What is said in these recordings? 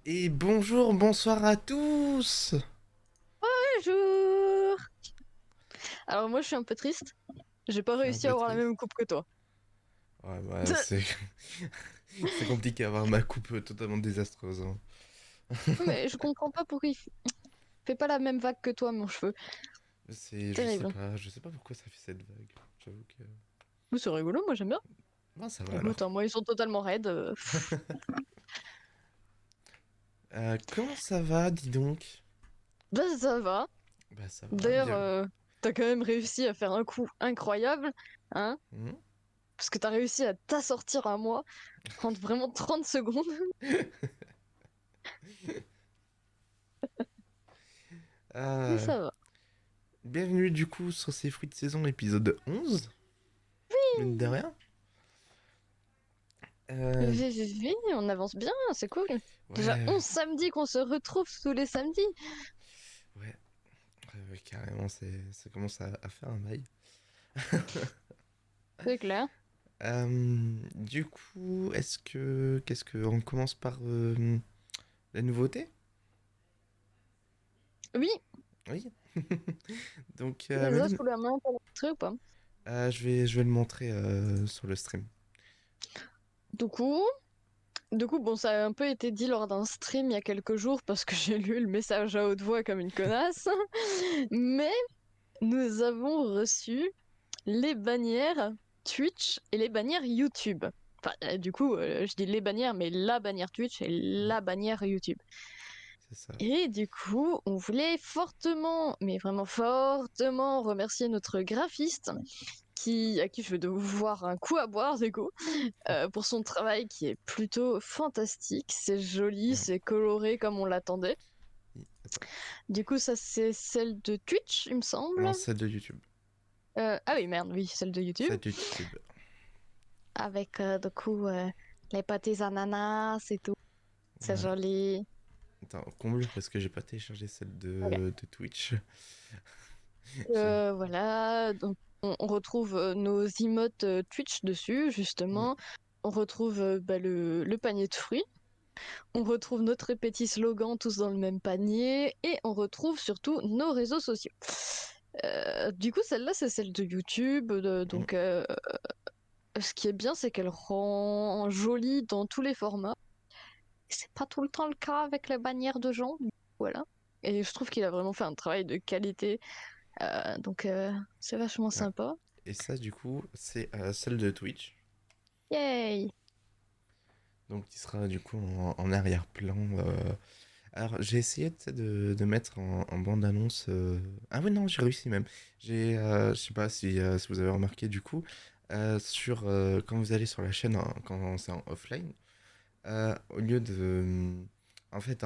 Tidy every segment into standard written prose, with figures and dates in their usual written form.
Et bonjour, bonsoir à tous. Bonjour! Alors moi je suis un peu triste. J'ai pas Je suis un réussi à peu avoir la triste. même coupe que toi. Ouais, bah, c'est c'est compliqué d'avoir ma coupe totalement désastreuse, hein. Mais je comprends pas pourquoi fait pas la même vague que toi mon cheveu. Terrible. Je sais pas pourquoi ça fait cette vague. J'avoue que. Mais c'est rigolo, moi j'aime bien. Non, ça va alors. Écoute, hein, moi ils sont totalement raides. Comment ça va, dis donc? Bah ça va. Bah, ça va, D'ailleurs, bien. t'as quand même réussi à faire un coup incroyable, hein? Hmm. Parce que t'as réussi à t'assortir à moi en vraiment 30 secondes. Mais Euh, ça va. Bienvenue du coup sur ces fruits de saison épisode 11. Mine de rien. Euh, On avance bien, c'est cool. Déjà ouais, 11 samedis qu'on se retrouve tous les samedis. ouais, ouais, carrément, ça commence à faire un bail. C'est clair. Du coup, qu'est-ce que on commence par la nouveauté? Oui, Oui. Donc, les as sous la main pour montrer ou pas? je vais le montrer sur le stream. Du coup, bon, ça a un peu été dit lors d'un stream il y a quelques jours parce que j'ai lu le message à haute voix comme une connasse. Mais nous avons reçu les bannières Twitch et les bannières YouTube. Enfin, je dis les bannières, mais la bannière Twitch et Mhm, la bannière YouTube. c'est ça. Et du coup, on voulait fortement, mais vraiment fortement remercier notre graphiste à qui je vais devoir un coup à boire, du coup, pour son travail qui est plutôt fantastique. C'est joli, Non, c'est coloré comme on l'attendait. attends. Du coup, ça, c'est celle de Twitch, il me semble. Non, celle de YouTube. Ah oui, merde, oui, celle de YouTube. Celle de YouTube. Avec, les pâtés ananas et tout. C'est Voilà. joli. Attends, comble parce que j'ai pas téléchargé celle Ok. de Twitch. J'ai- Voilà, donc on retrouve nos emotes Twitch dessus, Mm, justement. On retrouve le panier de fruits. On retrouve notre petit slogan tous dans le même panier et on retrouve surtout nos réseaux sociaux. Du coup, celle-là, c'est celle de YouTube. mm. Ce qui est bien, c'est qu'elle rend jolie dans tous les formats. C'est pas tout le temps le cas avec les bannières de gens. Voilà. Et je trouve qu'il a vraiment fait un travail de qualité. C'est vachement Ouais. sympa. Et ça, du coup, c'est celle de Twitch. Yay! Donc, qui sera du coup en arrière-plan. Alors, j'ai essayé tu sais, de mettre en bande-annonce. Ah oui, non, j'ai réussi même. Je sais pas si vous avez remarqué du coup, quand vous allez sur la chaîne, quand c'est en offline, au lieu de. En fait,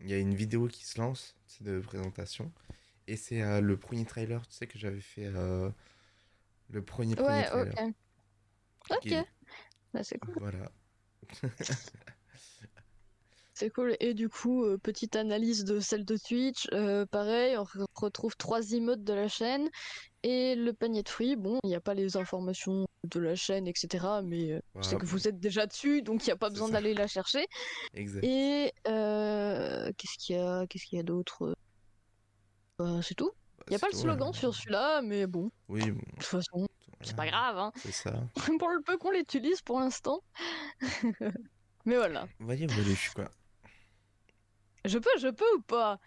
il y a une vidéo qui se lance, c'est de présentation. Et c'est le premier trailer, tu sais, que j'avais fait. Le premier Ouais, trailer. ok. Ok. Qui, Bah, c'est cool. voilà. C'est cool. Et du coup, petite analyse de celle de Twitch. Pareil, on retrouve trois emotes de la chaîne. Et le panier de fruits, bon, il n'y a pas les informations de la chaîne, etc. Mais je sais Voilà, que bon, vous êtes déjà dessus, donc il n'y a pas c'est besoin ça. d'aller la chercher. Exact. Et qu'est-ce qu'il y a d'autre? C'est tout. Bah, Il n'y a c'est pas le tout, ouais. slogan sur celui-là, mais bon, de Oui, bon, toute façon, c'est voilà, pas grave, hein. c'est ça. Pour le peu qu'on l'utilise pour l'instant. Mais voilà. Voyez, voilà, quoi. Je peux ou pas?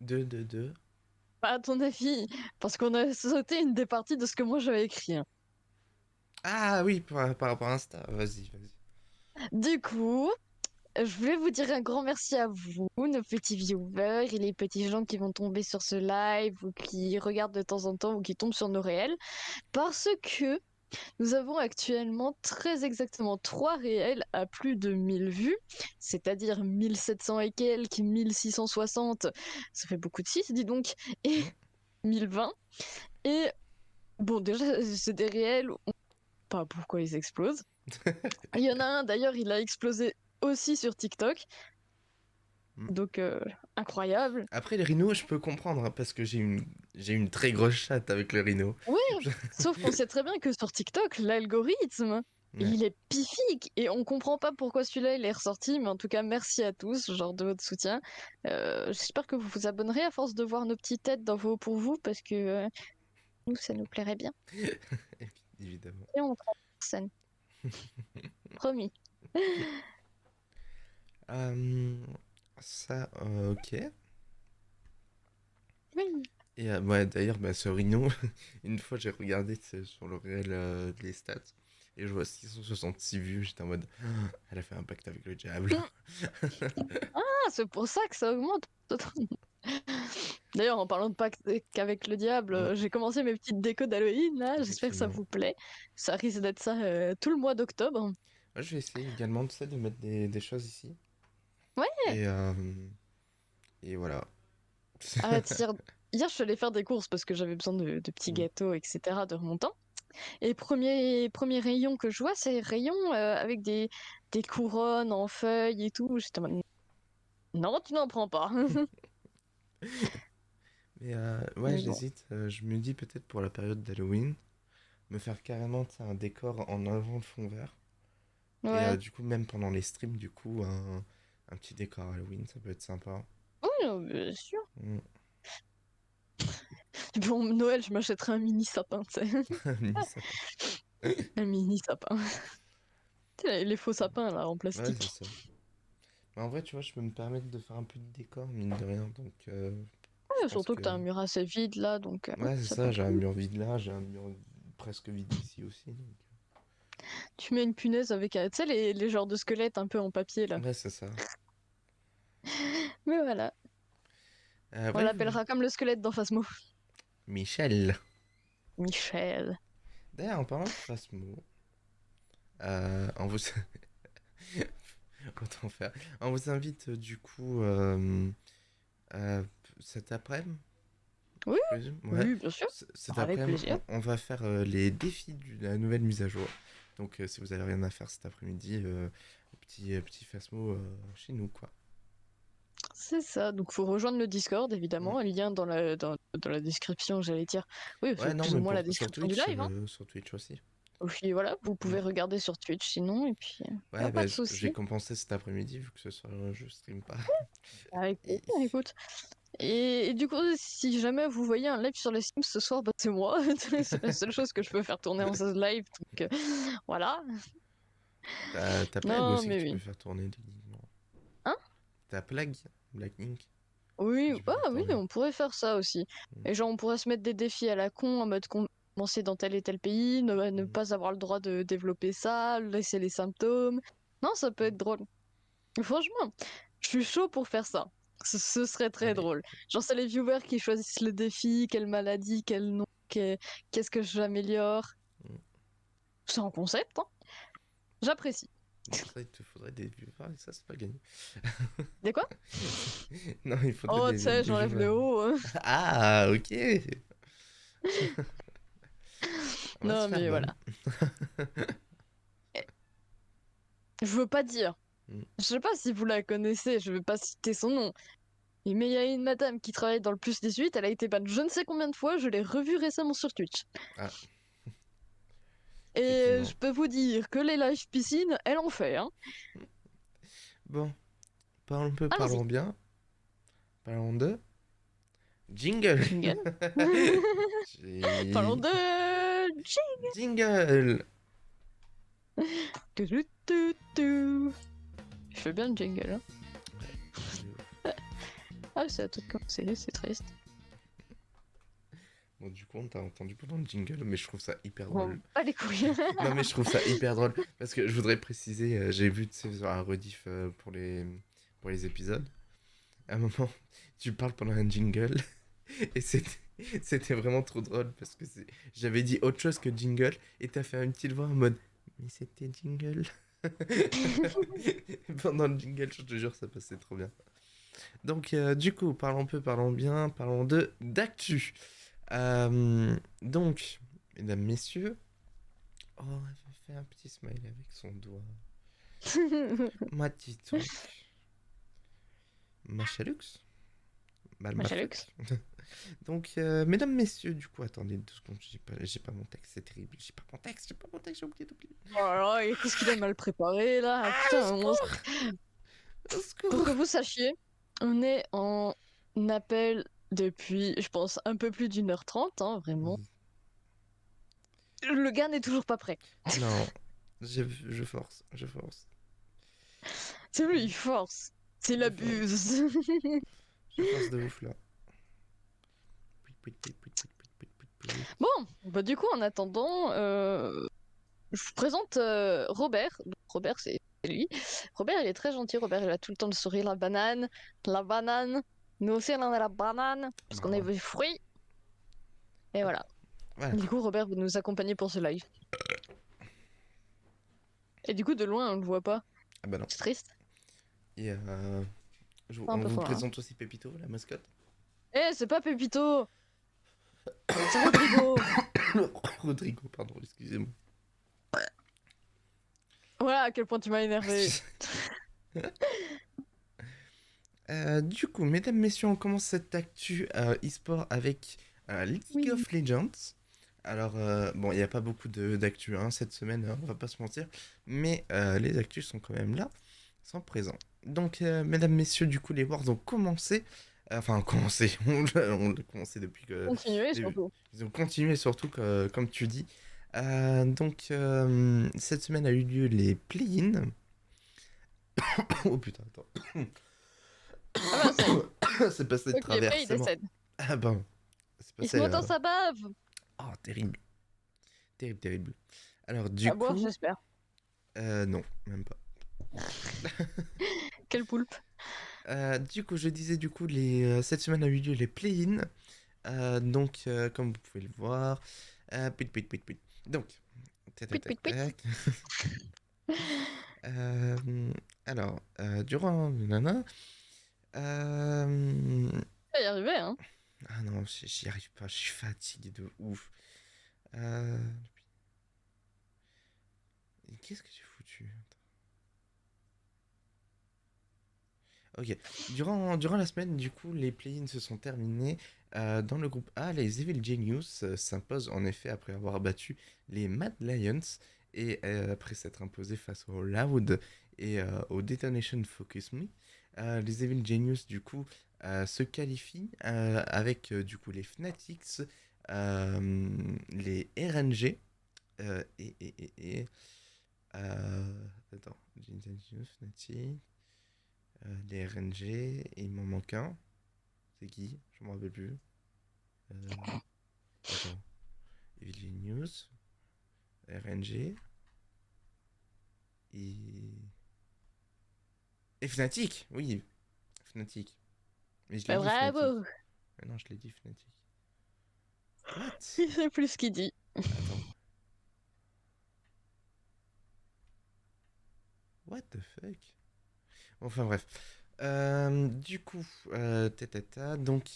Deux. Pas à ton avis, parce qu'on a sauté une des parties de ce que moi j'avais écrit, hein. Ah oui, par rapport à Insta. Vas-y. Du coup, je voulais vous dire un grand merci à vous, nos petits viewers et les petits gens qui vont tomber sur ce live ou qui regardent de temps en temps ou qui tombent sur nos réels, parce que nous avons actuellement très exactement 3 réels à plus de 1000 vues, c'est-à-dire 1700 et quelques, 1660, ça fait beaucoup de 6, dis donc, et Hmm. 2020. Et bon, déjà, c'est des réels, on sait pas pourquoi ils explosent. Il y en a un, d'ailleurs, il a explosé aussi sur TikTok. Mm. Donc, incroyable. Après, les rhinos, je peux comprendre, hein, parce que j'ai une très grosse chatte avec le rhino. Ouais, sauf qu'on sait très bien que sur TikTok, l'algorithme, Ouais. il est pifique et on comprend pas pourquoi celui-là il est ressorti, mais en tout cas merci à tous, genre de votre soutien. J'espère que vous vous abonnerez à force de voir nos petites têtes dans vos pour vous parce que nous ça nous plairait bien. Évidemment. Et on prend scène, promis. Euh, Ça, ok. Oui. Et ouais, d'ailleurs, bah, ce rhino, une fois j'ai regardé sur le réel les stats et je vois 666 vues. J'étais en mode, ah, elle a fait un pacte avec le diable. Ah, c'est pour ça que ça augmente. D'ailleurs, en parlant de pacte qu'avec le diable, Mm, j'ai commencé mes petites décos d'Halloween là. J'espère que ça effectivement. vous plaît. Ça risque d'être ça tout le mois d'octobre. Moi, je vais essayer également tu sais, de mettre des choses ici. Ouais. Et, voilà. Arrête, hier, je suis allée faire des courses parce que j'avais besoin de petits Mm. gâteaux, etc. de mon temps. Et premier rayon que je vois, c'est rayon avec des couronnes en feuilles et tout. J'étais en mode, non, tu n'en prends pas. Mais ouais, Mais bon, j'hésite. Je me dis peut-être pour la période d'Halloween, me faire carrément tu sais, un décor en avant le fond vert. Et ouais. du coup, même pendant les streams, du coup, un petit décor Halloween, ça peut être sympa. Oui, non, bien sûr. Mm. Pour Noël, je m'achèterai un mini sapin, tu sais. Un mini sapin. Un mini sapin. Tu sais, les faux sapins, là, en Ouais, c'est plastique. ça. Mais en vrai, tu vois, je peux me permettre de faire un peu de décor, mine de rien. Donc, je Ouais, pense surtout que. que t'as un mur assez vide, là, donc Ouais, c'est ça peut ça, être j'ai un cool. mur vide là, j'ai un mur presque vide ici aussi. Tu mets une punaise avec, tu sais, les genres de squelettes un peu en papier, là. Ouais, c'est ça. Mais voilà. On Bref, l'appellera comme le squelette dans Phasmo. Michel. Michel. D'ailleurs, en parlant de Phasmo, on vous... autant faire. On vous invite du coup euh, cet après-midi, Oui, je présume. Ouais. oui, bien sûr. Cet Avec après-midi, plaisir. on va faire les défis de la nouvelle mise à jour. Donc, si vous avez rien à faire cet après-midi, petit Phasmo chez nous, quoi. C'est ça. Donc, faut rejoindre le Discord, Mm. évidemment. Un lien dans la description, j'allais dire. Oui, Ouais, c'est non, plus ou mais moins la sur description du Twitch, live, hein. sur Twitch aussi. Et puis voilà, vous Mm. pouvez regarder sur Twitch sinon, et puis y a Ouais, pas bah, de j'ai souci. compensé cet après-midi vu que ce soir je stream pas. Avec plaisir, Et- écoute. Et du coup, si jamais vous voyez un live sur les Sims ce soir, bah, c'est moi. C'est la seule chose que je peux faire tourner en ce live. Donc, voilà. T'as Plague Non, aussi que mais tu peux oui. faire tourner techniquement. Hein? T'as Plague, Black Ink, que Oui, tu peux ah faire oui, tourner. on pourrait faire ça aussi. Mm. Et genre, on pourrait se mettre des défis à la con en mode commencer dans tel et tel pays, ne Mm. pas avoir le droit de développer ça, laisser les symptômes. Non, ça peut être drôle. Franchement, je suis chaud pour faire ça. Ce serait très Allez. drôle. Genre, c'est les viewers qui choisissent le défi, quelle maladie, quel nom, qu'est-ce que j'améliore. Mm. C'est un concept, hein. J'apprécie. Pour ça, il te faudrait des viewers et ça, c'est pas gagné. De quoi? Non, il faudrait Oh, tu sais, des j'enlève viewers. le haut. Ah, ok. On va se Non, faire mais ban. voilà. Je veux pas dire. Mm. Je sais pas si vous la connaissez, je veux pas citer son nom. Mais il y a une madame qui travaille dans le plus 18, elle a été ban je ne sais combien de fois, je l'ai revue récemment sur Twitch. Ah, Et effectivement. je peux vous dire que les live piscines, elle en fait, hein. Bon, parlons peu, Allons-y. parlons bien. Parlons de jingle. Jingle. Parlons J'ai- de... Jingle. Tu. Je fais bien le jingle, hein. Ouais, de ouf. Ah, c'est à tout commencer, c'est triste. Bon, du coup, on t'a entendu pendant le jingle, mais je trouve ça hyper Bon, drôle. pas les couilles. Non, mais je trouve ça hyper drôle. Parce que je voudrais préciser, j'ai vu tu sais, sur un rediff pour les épisodes. À un moment, tu parles pendant un jingle. Et c'était vraiment trop drôle. Parce que j'avais dit autre chose que jingle. Et t'as fait une petite voix en mode, mais c'était jingle. Pendant le jingle, je te jure, ça passait trop bien. Donc, du coup, parlons peu, parlons bien, parlons d'actu. Donc, mesdames, messieurs, oh, elle fait un petit smile avec son doigt. Ma petite donc, ma chalux, Ma ma chalux. fuck. Donc, mesdames, messieurs, du coup, attendez 2 secondes, j'ai pas mon texte, c'est terrible. J'ai pas mon texte, j'ai oublié d'oublier. Oh là là, et qu'est-ce qu'il est mal préparé là? Ah, au Putain, secours! Au pour que secours! vous sachiez, on est en appel depuis, je pense, un peu plus d'1h30, hein, vraiment. Le gars n'est toujours pas prêt. Non, je force, je force. C'est lui, il force. C'est Je force, l'abuse. je force de ouf là. Bon, bah du coup, en attendant, je vous présente Robert. Donc, Robert, c'est lui. Robert, il est très gentil. Robert, il a tout le temps le sourire. La banane. La banane. Nous aussi, on a la banane. Parce qu'on est Bah, des fruits. Et voilà. voilà. Du coup, Robert va nous accompagner pour ce live. Et du coup, de loin, on le voit pas. Ah bah non. C'est triste. Et C'est un on peu vous fort, hein. présente aussi Pépito, la mascotte. Eh, c'est pas Pépito. C'est Rodrigo. Rodrigo, pardon, excusez-moi. Voilà à quel point tu m'as énervé. Du coup, mesdames, messieurs, on commence cette actu e-sport avec League Oui. of Legends. Alors, bon, il n'y a pas beaucoup d'actu cette semaine, on va pas se mentir, mais les actus sont quand même là, sont présents. Donc, mesdames, messieurs, du coup, les Wars ont commencé, enfin, commencé, on l'a commencé depuis que... Continuez surtout. Ils ont continué surtout, comme tu dis. Donc, cette semaine a eu lieu les play-in. Oh putain, attends. Ah bah, c'est. C'est passé de Ok, bah, travers, il c'est mort. décède. Ah ben, c'est passé. Laisse-moi dans sa bave. Oh, terrible. Terrible, terrible. Alors, du À boire, coup, j'espère. non, même pas. Quel poulpe. Du coup, je disais, du coup, cette semaine a eu lieu les play-in. Donc, comme vous pouvez le voir, pit, pit, pit, pit. Donc, tac, tac, Puit, tac, puit, puit. tac. Alors, durant. Nanana, euh, Ça y arriver, hein. ah non, j'y arrive pas, je suis fatigué de ouf. Euh, Qu'est-ce que j'ai foutu? Ok. Durant la semaine, du coup, les play-ins se sont terminés. Dans le groupe A, les Evil Genius s'imposent en effet après avoir battu les Mad Lions et après s'être imposés face au Loud et au Detonation Focus Me. Les Evil Genius, du coup, se qualifient avec du coup les Fnatics, les RNG attends, Genius, Fnatic. Les RNG, et il m'en manque un. C'est qui? Je m'en rappelle plus. Euh, Attends. Evil News, RNG et. Et Fnatic! Oui, Fnatic. Mais je l'ai Bah, dit Fnatic. bravo. Mais non, je l'ai dit Fnatic. What? Il sait plus ce qu'il dit. Attends. What the fuck? Enfin bref. Du coup, donc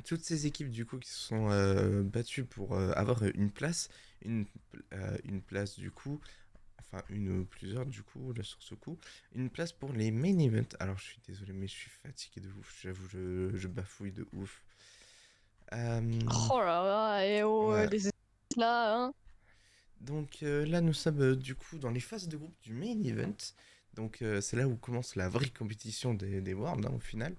toutes ces équipes du coup qui se sont battues pour avoir une, une place du coup, enfin une ou plusieurs du coup là sur ce coup, une place pour les main events. Alors je suis désolé mais je suis fatigué de ouf, j'avoue je bafouille de ouf. Euh, Oh là là, et oh, ouais. les là, hein. Donc là nous sommes du coup dans les phases de groupe du main event. Donc c'est là où commence la vraie compétition des Worlds au final.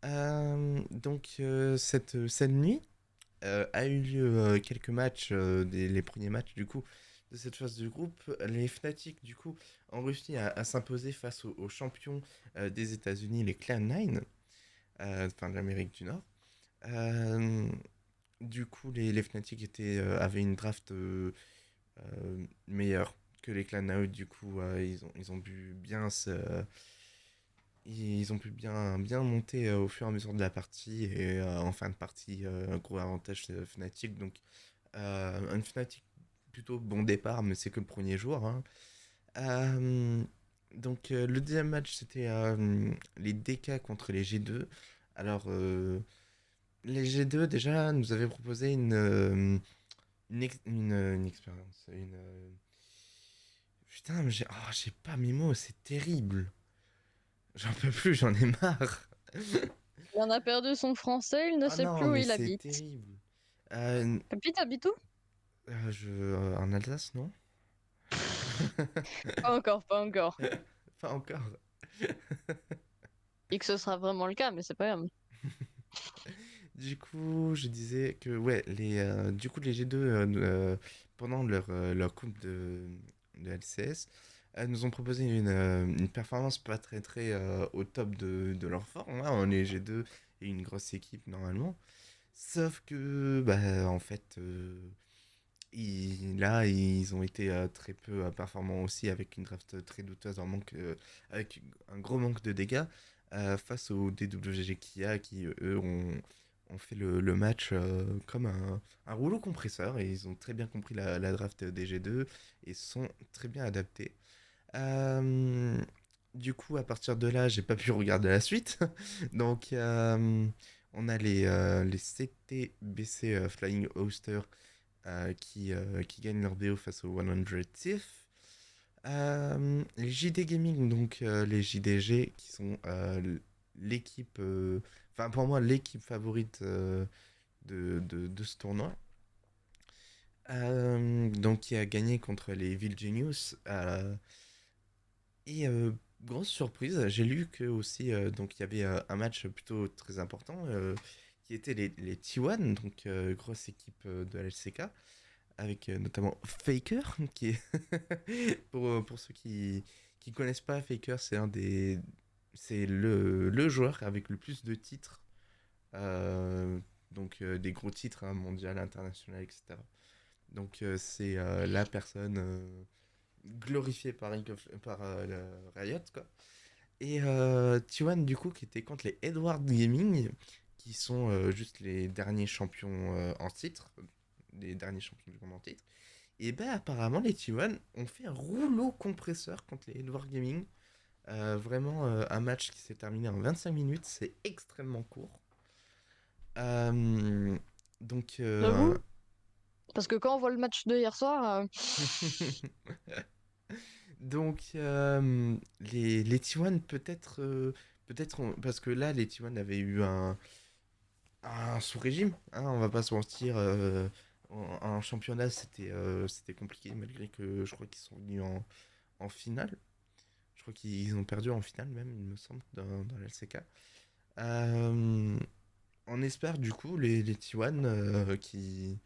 Donc cette nuit a eu lieu quelques matchs, les premiers matchs du coup de cette phase de groupe. Les Fnatic du coup ont réussi à s'imposer face aux champions des États-Unis, les Clan9, enfin de l'Amérique du Nord. Euh, du coup les Fnatic avaient une draft meilleure que les Clan9. Du coup ils ont pu bien ils ont pu bien monter au fur et à mesure de la partie et en fin de partie, un gros avantage Fnatic. Donc, un Fnatic plutôt bon départ, mais c'est que le premier jour, hein. Donc, le deuxième match, c'était les DK contre les G2. Alors, les G2 déjà nous avaient proposé une expérience. Putain, mais j'ai pas mes mots, c'est terrible. J'en peux plus, j'en ai marre. Il en a perdu son français, il ne Ah sait non, plus où mais il c'est habite. terrible. Euh, Papy, t'habites où? en Alsace, non? Pas encore, pas encore. Pas encore. Et que ce sera vraiment le cas, mais c'est pas grave. Du coup, je disais que ouais, du coup les G2 pendant leur coupe de LCS nous ont proposé une performance pas très au top de leur forme. Hein. On est G2 et une grosse équipe normalement. Sauf que bah en fait là ils ont été très peu performants aussi avec une draft très douteuse avec un gros manque de dégâts face aux DWG Kia qui eux ont fait le match comme un rouleau compresseur et ils ont très bien compris la draft des G2 et sont très bien adaptés. Euh, du coup, à partir de là, j'ai pas pu regarder la suite. Donc, on a les CTBC Flying Hoster qui gagnent leur BO face au 100 Thief. Les JD Gaming, donc les JDG, qui sont l'équipe, enfin pour moi l'équipe favorite de ce tournoi. Donc qui a gagné contre les Evil Genius. Et grosse surprise, j'ai lu que aussi donc il y avait un match plutôt très important qui était les T1, donc grosse équipe de la LCK avec notamment Faker, qui est pour ceux qui connaissent pas Faker, c'est le joueur avec le plus de titres, euh, donc des gros titres hein, mondial, international, etc. Donc c'est la personne glorifiée par Riot, quoi. Et T1 du coup qui était contre les Edward Gaming, qui sont juste les derniers champions en titre, les derniers champions du monde en titre. Et ben apparemment les T1 ont fait un rouleau compresseur contre les Edward Gaming. Vraiment un match qui s'est terminé en 25 minutes, c'est extrêmement court. Euh, donc J'avoue. Parce que quand on voit le match de hier soir, donc les T1 parce que là les T1 avaient eu un sous-régime, hein, on va pas se mentir. En championnat c'était compliqué malgré que je crois qu'ils sont venus en finale. Je crois qu'ils ont perdu en finale même, il me semble, dans la LCK. Euh, on espère du coup les T1 qui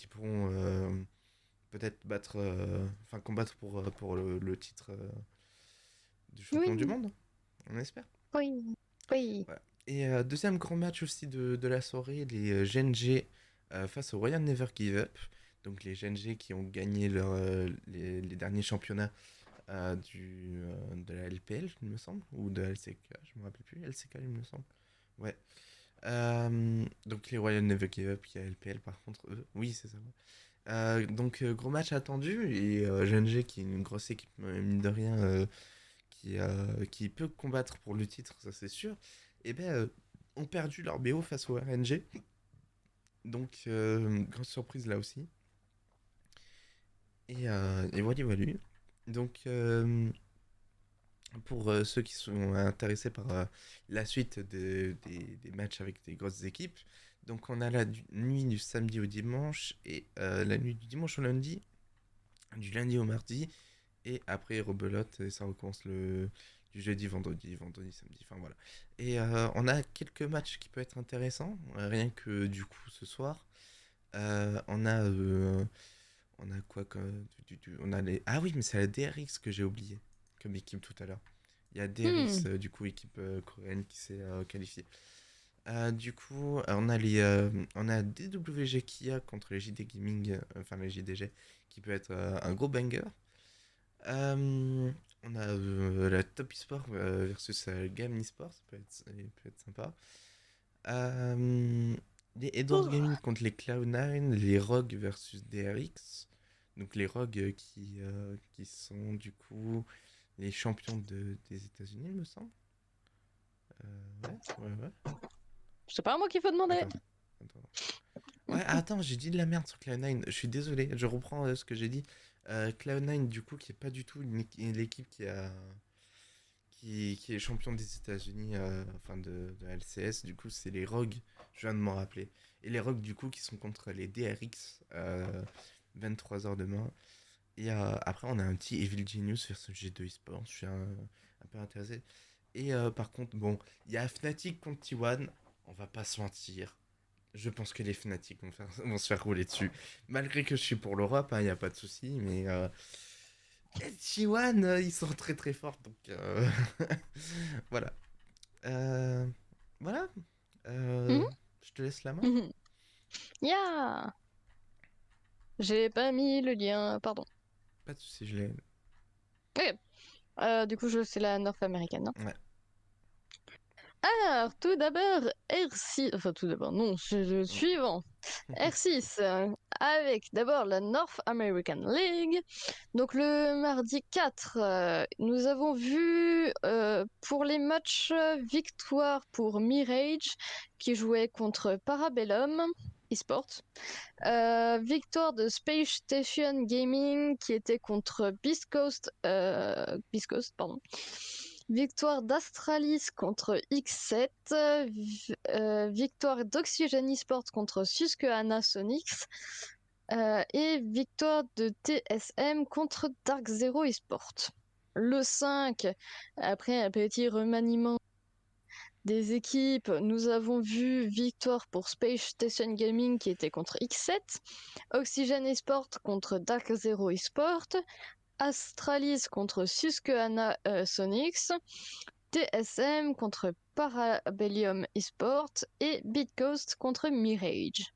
pourront peut-être enfin combattre pour le titre du champion du oui, monde, on espère. oui, oui. Voilà. Et deuxième grand match aussi de la soirée, les GNG face au Royal Never Give Up. Donc les GNG qui ont gagné les derniers championnats de la LPL, il me semble, ou de la LCK, je me rappelle plus, LCK, il me semble. Ouais. Donc les Royal Never Give Up, qui a LPL par contre, eux, oui, c'est ça. Ouais. Donc gros match attendu, et GNG qui est une grosse équipe, mine de rien, qui peut combattre pour le titre, ça c'est sûr, et ben ont perdu leur BO face au RNG. Donc grosse surprise là aussi. Et voilà, voilà. Donc pour ceux qui sont intéressés par la suite des matchs avec des grosses équipes. Donc on a la nuit du samedi au dimanche et la nuit du dimanche au lundi, du lundi au mardi et après rebelote et ça recommence du jeudi, vendredi, samedi, enfin voilà. Et on a quelques matchs qui peuvent être intéressants, rien que du coup ce soir. Euh, on a euh, on a quoi comme, on a les ah oui mais c'est la DRX que j'ai oublié comme équipe tout à l'heure. Il y a DRX, Hmm. du coup, équipe coréenne qui s'est qualifiée. Du coup, on a DWG Kia contre les JD Gaming, enfin les JDG, qui peut être un gros banger. On a la Top eSport versus Game eSport, ça peut être sympa. Euh, les Edward Gaming contre les Cloud9, les Rogue versus DRX. Donc les Rogue qui sont du coup les champions des États-Unis, il me semble. Ouais. Ouais, ouais. C'est pas à moi qu'il faut demander. Attends. Attends. Ouais, attends, j'ai dit de la merde sur Cloud9. Je suis désolé, je reprends ce que j'ai dit. Cloud9, du coup, qui est pas du tout l'équipe qui est champion des États-Unis, enfin de LCS, du coup, c'est les Rogues, je viens de m'en rappeler. Et les Rogues, du coup, qui sont contre les DRX, 23h demain. Et après, on a un petit Evil Genius versus G2 eSports, je suis un peu intéressé. Et par contre, bon, il y a Fnatic contre T1, on va pas se mentir. Je pense que les Fnatic vont se faire rouler dessus. Malgré que je suis pour l'Europe, il n'y a pas de souci, mais T1, ils sont très très forts, donc voilà. Euh, voilà. Euh, Mhm, je te laisse la main. mhm. Yeah! J'ai pas mis le lien, pardon. Pas de souci, je l'ai. Ok. Du coup, c'est la North American, non? Ouais. Alors, tout d'abord, R6, enfin tout d'abord, non, c'est le suivant. R6, avec d'abord la North American League. Donc le mardi 4, nous avons vu pour les matchs victoire pour Mirage qui jouait contre Parabellum eSports. Victoire de Space Station Gaming qui était contre Beast Coast, pardon. Victoire d'Astralis contre X7. Victoire d'Oxygen eSports contre Susquehanna Sonics. Et victoire de TSM contre Dark Zero eSports. Le 5, après un petit remaniement des équipes, nous avons vu victoire pour Space Station Gaming qui était contre X7, Oxygen eSport contre Dark Zero eSport, Astralis contre Susquehanna Sonics, TSM contre Parabellum eSport et Bitcoast contre Mirage.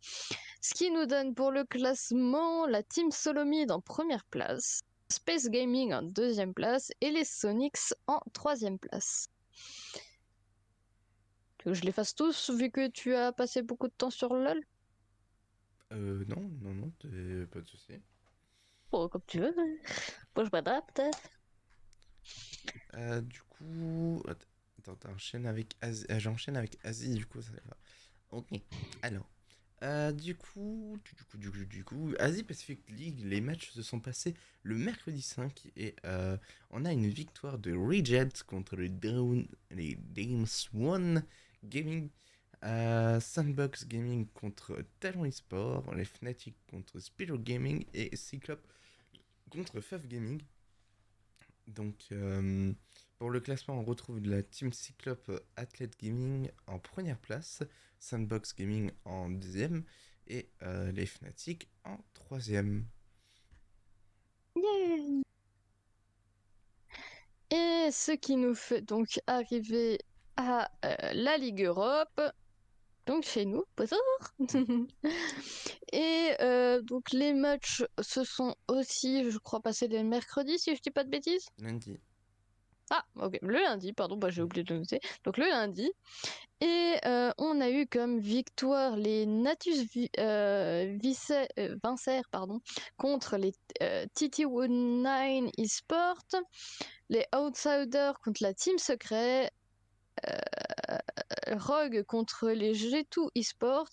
Ce qui nous donne pour le classement la Team Solomid en première place, Space Gaming en deuxième place et les Sonics en troisième place. Tu veux que je les fasse tous vu que tu as passé beaucoup de temps sur LoL? Non, non, non, pas de souci. Bon, comme tu veux. Moi, je m'adapte. Du coup, attends, t'enchaînes avec Asie. J'enchaîne avec Asie, du coup, ça va. Ok. Alors, du coup, Asie Pacific League, les matchs se sont passés le mercredi 5 et on a une victoire de Reject contre les Dames One Gaming, Sandbox Gaming contre Talon eSport, les Fnatic contre Spiro Gaming et Cyclope contre Faf Gaming. Donc, pour le classement, on retrouve la Team Cyclope Athlete Gaming en première place, Sandbox Gaming en deuxième et les Fnatic en troisième. Yeah. Et ce qui nous fait donc arriver à la Ligue Europe, donc chez nous, bonjour. Et donc les matchs se sont aussi, je crois, passés le mercredi, si je dis pas de bêtises. Lundi. Ah, ok, le lundi, pardon, bah, j'ai oublié de le noter. Donc le lundi. Et on a eu comme victoire les Vincer pardon, contre les TT19 eSport, les Outsiders contre la Team Secret, Rogue contre les G2 eSport,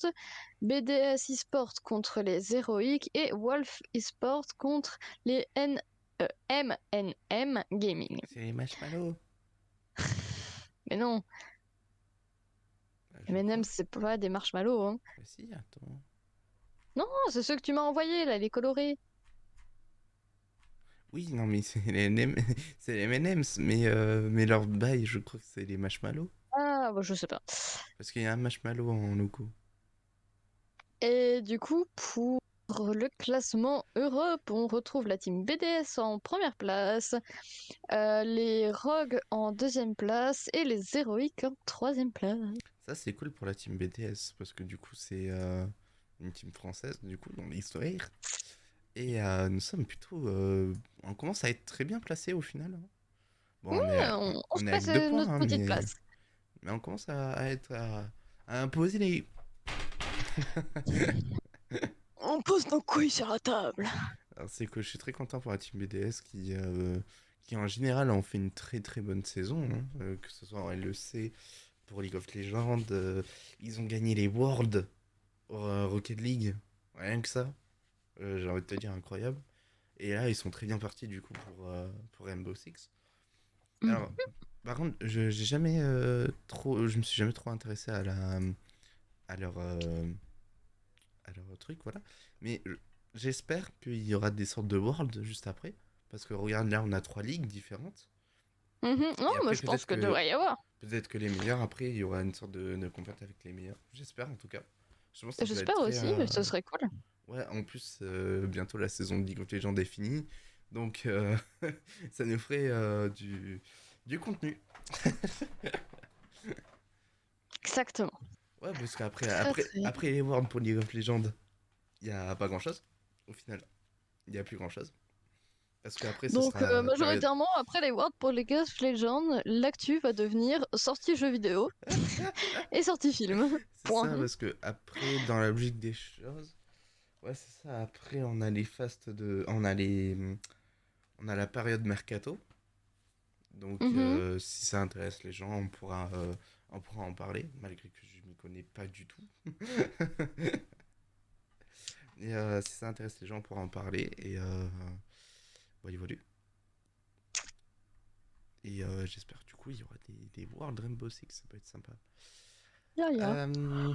BDS eSport contre les Heroic et Wolf eSport contre les MNM Gaming. C'est les marshmallows. Mais non, Bah, je MNM crois. c'est pas des marshmallows, hein. Bah si, attends. Non, c'est ceux que tu m'as envoyés là, les colorés. Oui, non, mais c'est les, c'est les M&M's, mais leur bail, je crois que c'est les marshmallows. Ah, bah, je sais pas. Parce qu'il y a un marshmallow en logo. Et du coup, pour le classement Europe, on retrouve la team BDS en première place, les Rogues en deuxième place et les Héroïques en troisième place. Ça, c'est cool pour la team BTS, parce que du coup, c'est une team française, du coup, dans l'histoire. Et nous sommes plutôt. On commence à être très bien placés au final, hein. Bon, on est, Ouais, on se on est passe avec 2 points, notre hein, petite place. mais on commence à être à imposer les. On pose nos couilles sur la table. Alors, c'est que je suis très content pour la team BDS qui en général ont fait une très très bonne saison, hein, que ce soit en LEC, pour League of Legends. Ils ont gagné les Worlds pour Rocket League. Rien que ça. J'ai envie de te dire incroyable. Et là, ils sont très bien partis du coup pour Rainbow Six. Mm. Alors, par contre, j'ai jamais je me suis jamais trop intéressé à leur, euh, à leur truc, voilà. Mais j'espère qu'il y aura des sortes de worlds juste après. Parce que regarde, là, on a 3 ligues différentes. Mhm. Non, Et mais après, je pense que devrait y avoir. peut-être que les meilleurs, après, il y aura une sorte de compète avec les meilleurs. J'espère en tout cas. Je pense que ça peut être J'espère très. aussi, ce serait cool. Ouais, en plus, bientôt la saison de League of Legends est finie. Donc, ça nous ferait du contenu. Exactement. Ouais, parce qu'après Très très. après les Worlds pour League of Legends, il y a pas grand-chose. Au final, il y a plus grand-chose. Parce qu'après, ce Donc, sera la période. majoritairement, après les Worlds pour League of Legends, l'actu va devenir sortie jeux vidéo et sortie film. C'est Point. ça, parce que après, dans la logique des choses, ouais, c'est ça. Après, on a les fastes de. On a la période mercato. Donc, Mhm. si ça intéresse les gens, on pourra en parler, malgré que je m'y connais pas du tout. Et si ça intéresse les gens, on pourra en parler. Et bah, il évolue. Et j'espère du coup, il y aura des World Rainbow Six, ça peut être sympa. Ya, ya. Euh,